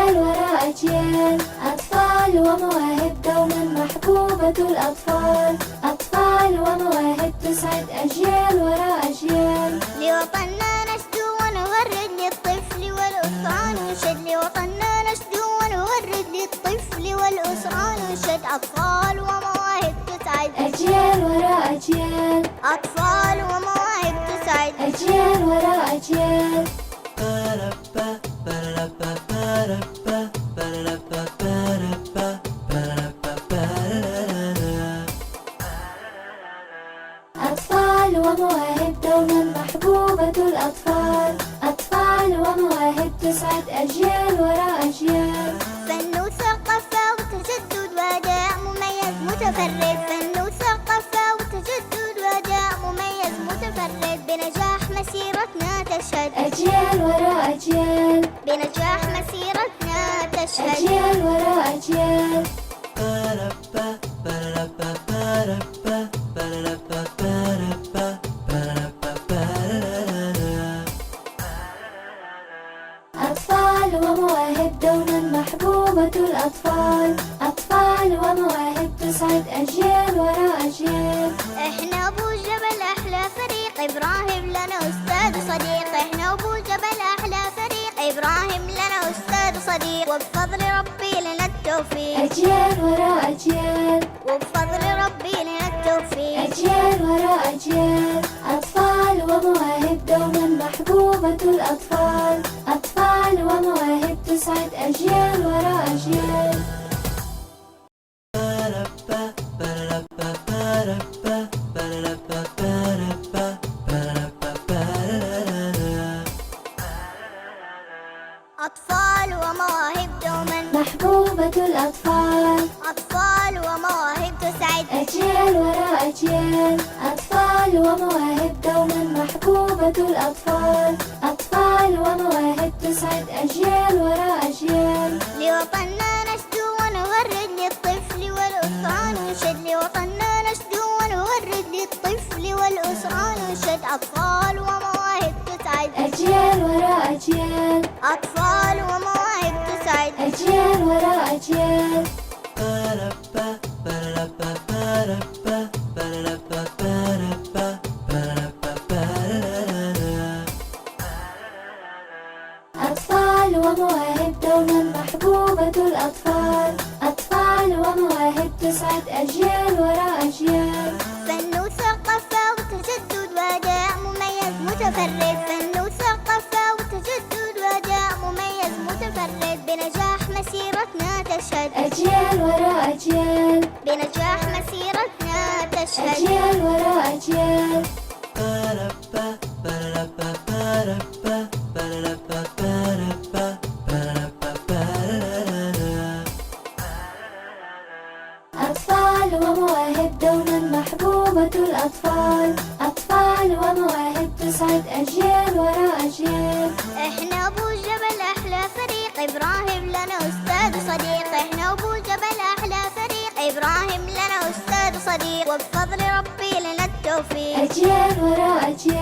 أجيال وراء أجيال، أطفال ومواهب دوما محبوبة الأطفال، أطفال ومواهب تسعد أجيال وراء أجيال. لوطننا نشدو ونغرد للطفل والأسرة ننشد، لوطننا نشدو ونغرد للطفل والأسرة ننشد، أطفال ومواهب تسعد أجيال وراء أجيال، أطفال ومواهب تسعد أجيال وراء أجيال. أطفال ومواهب دوما محبوبة الأطفال، أطفال ومواهب تسعد أجيال وراء أجيال. فن وثقافة وتجدد وأداء مميز متفرد، فن وثقافة وتجدد وأداء مميز متفرد، بنجاح مسيرتنا تشهد أجيال وراء أجيال، بنجاح مسيرتنا تشهد أجيال وراء أجيال. أطفال ومواهب دوما محبوبة الأطفال، أطفال ومواهب تسعد أجيال وراء أجيال. احنا ابو جبل احلى فريق، ابراهيم لنا استاذ صديق، احنا ابو جبل احلى فريق، ابراهيم لنا استاذ صديق، وبفضل ربي لنا التوفيق أجيال وراء أجيال، وبفضل ربي لنا التوفيق. أجيال وراء أجيال. أطفال ومواهب دوما محبوبة الأطفال، أطفال ومواهب تسعد أجيال وراء أجيال. أطفال ومواهب دوما محبوبة الأطفال، أطفال ومواهب تسعد أجيال وراء أجيال، أطفال ومواهب دوما محبوبة الأطفال، أطفال ومواهب تسعد أجيال وراء أجيال. لوطننا نشدو ونغرد للطفل والأسرة ننشد، لوطننا نشدو ونغرد للطفل والأسرة ننشد، أطفال ومواهب تسعد أجيال وراء أجيال، أطفال ومواهب تسعد أجيال وراء أجيال. أطفال ومواهب دوما محبوبة الأطفال، أطفال ومواهب تسعد أجيال وراء أجيال. فن وثقافة وتجدد وأداء مميز متفرد، فن وثقافة وتجدد وأداء مميز متفرد، بنجاح مسيرتنا تشهد أجيال وراء أجيال، بنجاح مسيرتنا تشهد أجيال وراء أجيال. أطفال ومواهب دوما محبوبة الأطفال، أطفال ومواهب تسعد أجيال وراء أجيال. احنا ابو جبل احلى فريق، ابراهيم لنا استاذ صديق، احنا ابو جبل احلى فريق، ابراهيم لنا استاذ صديق، وبفضل ربي لنا التوفيق أجيال وراء أجيال.